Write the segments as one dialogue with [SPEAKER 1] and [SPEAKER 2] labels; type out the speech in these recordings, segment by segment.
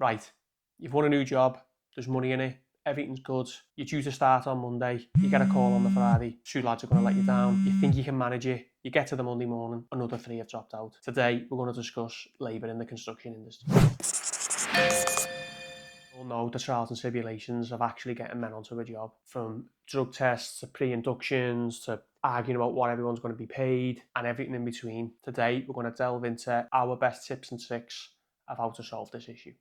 [SPEAKER 1] right, you've won a new job, there's money in it, everything's good, you're due to start on Monday, you get a call on the Friday, 2 lads are going to let you down, you think you can manage it, you get to the Monday morning, another 3 have dropped out. Today, we're going to discuss labour in the construction industry. We all know the trials and tribulations of actually getting men onto a job, from drug tests to pre-inductions to arguing about what everyone's going to be paid and everything in between. Today, we're going to delve into our best tips and tricks of how to solve this issue.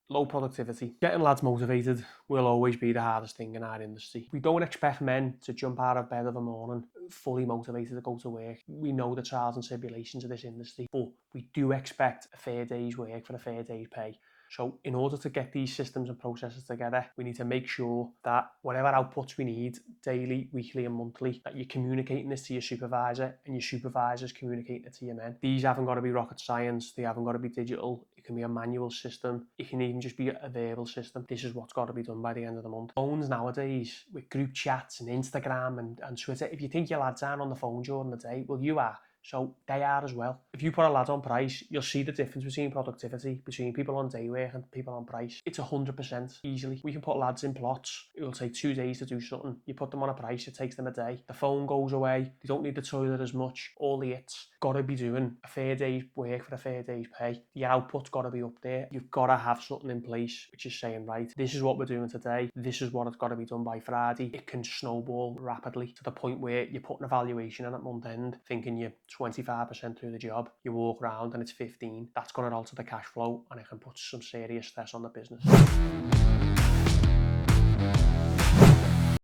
[SPEAKER 1] Low productivity. Getting lads motivated will always be the hardest thing in our industry. We don't expect men to jump out of bed of a morning fully motivated to go to work. We know the trials and tribulations of this industry, but we do expect a fair day's work for a fair day's pay. So in order to get these systems and processes together, we need to make sure that whatever outputs we need, daily, weekly and monthly, that you're communicating this to your supervisor and your supervisor's communicating it to your men. These haven't got to be rocket science, they haven't got to be digital, it can be a manual system, it can even just be a verbal system. This is what's got to be done by the end of the month. Phones nowadays, with group chats and Instagram and Twitter, if you think your lads aren't on the phone during the day, well, you are. So they are as well. If you put a lad on price, you'll see the difference between productivity between people on day work and people on price. It's 100% easily. We can put lads in plots. It will take 2 days to do something. You put them on a price, it takes them a day. The phone goes away. They don't need the toilet as much. All the hits. Got to be doing a fair day's work for a fair day's pay. Your output's got to be up there. You've got to have something in place which is saying, right, this is what we're doing today. This is what it's got to be done by Friday. It can snowball rapidly to the point where you're putting a valuation in at month end, thinking you're 25% through the job. You walk around and it's 15. That's going to alter the cash flow and it can put some serious stress on the business.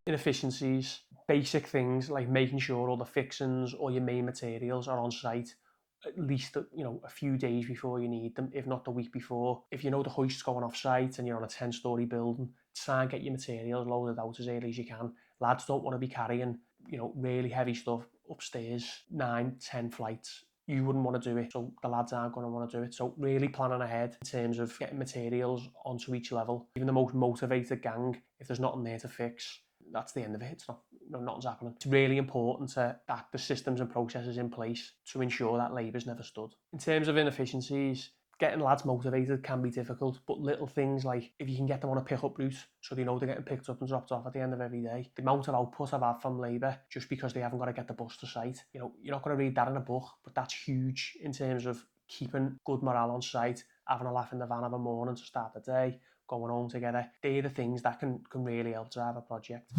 [SPEAKER 1] Inefficiencies, basic things like making sure all the fixings or your main materials are on site at least a few days before you need them, if not the week before. If you know the hoist's going off site and you're on a 10-story building, try and get your materials loaded out as early as you can. Lads don't want to be carrying really heavy stuff upstairs, 9-10 flights. You wouldn't want to do it, so the lads aren't going to want to do it. So really planning ahead in terms of getting materials onto each level. Even the most motivated gang, if there's nothing there to fix, that's the end of it. It's not, nothing's happening. It's really important to have the systems and processes in place to ensure that labour's never stood. In terms of inefficiencies, getting lads motivated can be difficult, but little things like if you can get them on a pick-up route so they know they're getting picked up and dropped off at the end of every day. The amount of output I've had from labour just because they haven't got to get the bus to site. You're not going to read that in a book, but that's huge in terms of keeping good morale on site, having a laugh in the van of a morning to start the day, going home together. They're the things that can really help drive a project.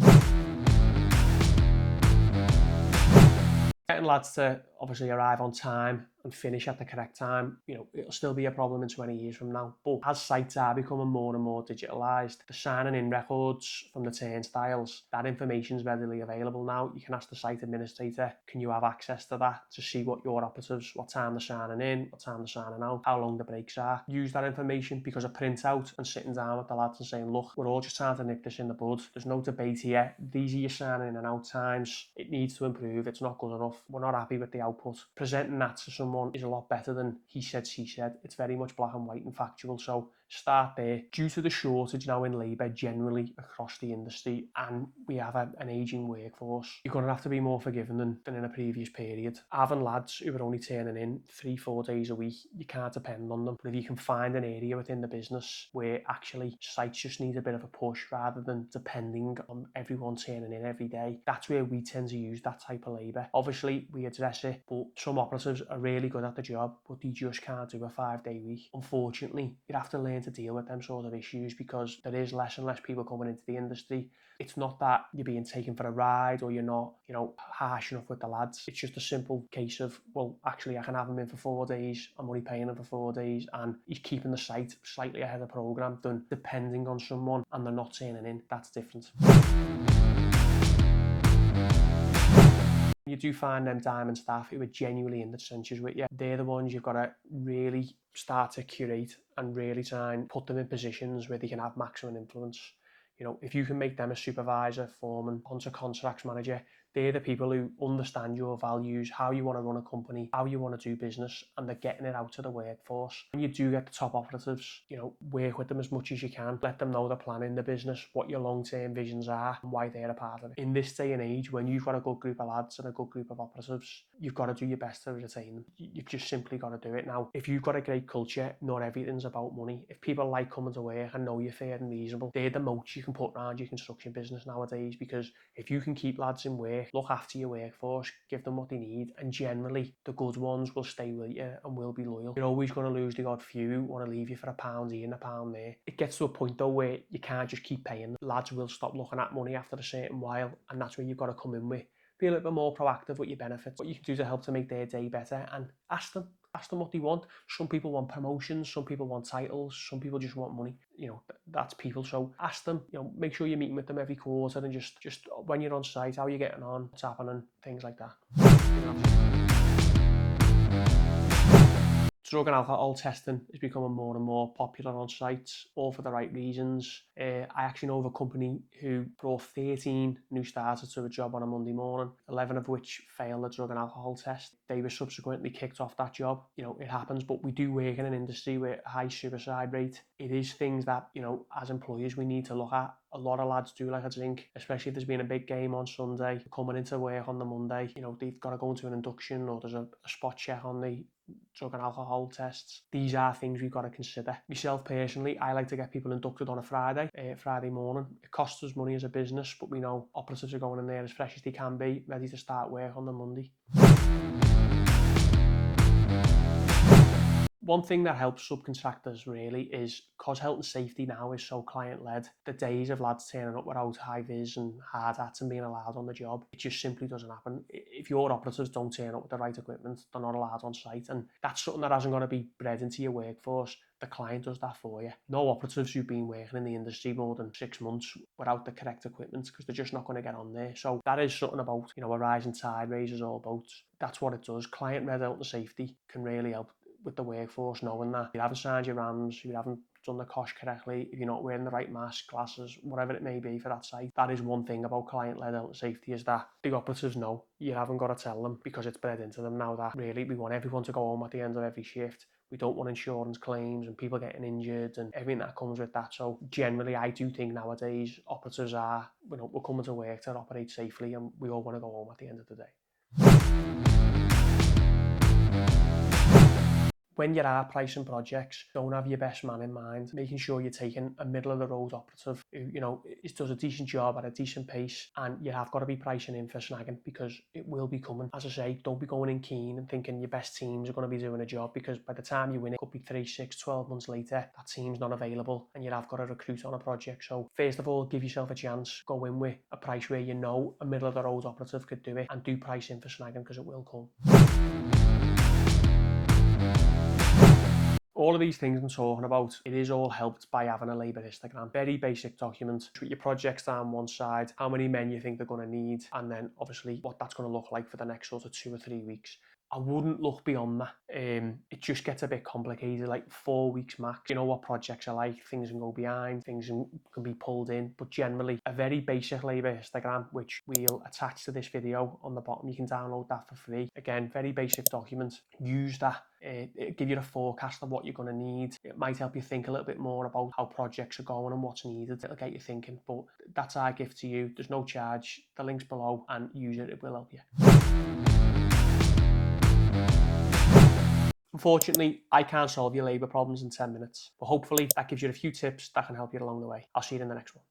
[SPEAKER 1] Getting lads to obviously arrive on time and finish at the correct time, it'll still be a problem in 20 years from now. But as sites are becoming more and more digitalised, the signing in records from the turnstiles, that information is readily available now. You can ask the site administrator, can you have access to that to see what your operatives, what time they're signing in, what time they're signing out, how long the breaks are. Use that information because a printout and sitting down with the lads and saying, look, we're all just trying to nip this in the bud. There's no debate here. These are your signing in and out times. It needs to improve. It's not good enough. We're not happy with the output. Presenting that to someone is a lot better than he said, she said. It's very much black and white and factual. So start there. Due to the shortage now in labour generally across the industry, and we have an ageing workforce, you're going to have to be more forgiving than in a previous period. Having lads who are only turning in 3-4 days a week, you can't depend on them. But if you can find an area within the business where actually sites just need a bit of a push rather than depending on everyone turning in every day, that's where we tend to use that type of labour. Obviously, we address it, but some operatives are really good at the job, but they just can't do a 5-day week. Unfortunately, you have to learn to deal with them sort of issues because there is less and less people coming into the industry. It's not that you're being taken for a ride or you're not, harsh enough with the lads. It's just a simple case of, well, actually I can have him in for 4 days, I'm only paying him for 4 days, and he's keeping the site slightly ahead of programme than depending on someone and they're not turning in. That's different. You do find them diamond staff who are genuinely in the trenches with you. They're the ones you've got to really start to curate and really try and put them in positions where they can have maximum influence. If you can make them a supervisor, foreman, onto contracts manager, They're the people who understand your values, how you want to run a company, how you want to do business, and they're getting it out to the workforce. When you do get the top operatives, work with them as much as you can. Let them know the plan in the business, what your long-term visions are, and why they're a part of it. In this day and age, when you've got a good group of lads and a good group of operatives, you've got to do your best to retain them. You've just simply got to do it. Now, if you've got a great culture, not everything's about money. If people like coming to work and know you're fair and reasonable, they're the moats you can put around your construction business nowadays, because if you can keep lads in work, look after your workforce, give them what they need, and generally the good ones will stay with you and will be loyal. You're always going to lose the odd few who want to leave you for £1 here and £1 there. It gets to a point though where you can't just keep paying them. Lads will stop looking at money after a certain while, and that's where you've got to come in with. Be a little bit more proactive with your benefits, what you can do to help to make their day better, and ask them what they want. Some people want promotions, some people want titles, some people just want money. That's people. So ask them, make sure you're meeting with them every quarter, and just when you're on site, how are you getting on, what's happening, things like that. Drug and alcohol testing is becoming more and more popular on sites, all for the right reasons. I actually know of a company who brought 13 new starters to a job on a Monday morning, 11 of which failed the drug and alcohol test. They were subsequently kicked off that job. It happens, but we do work in an industry with a high suicide rate. It is things that, as employers, we need to look at. A lot of lads do like a drink, especially if there's been a big game on Sunday, coming into work on the Monday. They've got to go into an induction, or there's a spot check on the drug and alcohol tests. These are things we've got to consider. Myself personally, I like to get people inducted on a Friday morning. It costs us money as a business, but we know operatives are going in there as fresh as they can be, ready to start work on the Monday. One thing that helps subcontractors really is, because health and safety now is so client-led, the days of lads turning up without high-vis and hard hats and being allowed on the job, it just simply doesn't happen. If your operatives don't turn up with the right equipment, they're not allowed on site, and that's something that hasn't got to be bred into your workforce. The client does that for you. No operatives who've been working in the industry more than 6 months without the correct equipment, because they're just not going to get on there. So that is something about, a rising tide raises all boats. That's what it does. Client-led health and safety can really help with the workforce, knowing that you haven't signed your RAMs, you haven't done the cost correctly, if you're not wearing the right mask, glasses, whatever it may be for that site. That is one thing about client-led health and safety, is that the operatives know. You haven't got to tell them, because it's bred into them now that really we want everyone to go home at the end of every shift. We don't want insurance claims and people getting injured and everything that comes with that. So generally, I do think nowadays operatives are, we're coming to work to operate safely, and we all want to go home at the end of the day. When you are pricing projects, don't have your best man in mind, making sure you're taking a middle-of-the-road operative who, does a decent job at a decent pace, and you have got to be pricing in for snagging, because it will be coming. As I say, don't be going in keen and thinking your best teams are going to be doing a job, because by the time you win it, could be 3, 6, 12 months later, that team's not available, and you have got to recruit on a project. So first of all, give yourself a chance. Go in with a price where a middle-of-the-road operative could do it, and do price in for snagging, because it will come. All of these things I'm talking about, it is all helped by having a labour histogram. Very basic document with your projects down one side, how many men you think they're going to need, and then obviously what that's going to look like for the next sort of 2 or 3 weeks. I wouldn't look beyond that. It just gets a bit complicated, like 4 weeks max. You know what projects are like, things can go behind, things can be pulled in, but generally a very basic labour histogram, which we'll attach to this video on the bottom. You can download that for free. Again, very basic document. Use that. It'll give you a forecast of what you're going to need. It might help you think a little bit more about how projects are going and what's needed. It'll get you thinking, but that's our gift to you. There's no charge. The link's below, and use it. It will help you. Unfortunately, I can't solve your labour problems in 10 minutes, but hopefully that gives you a few tips that can help you along the way. I'll see you in the next one.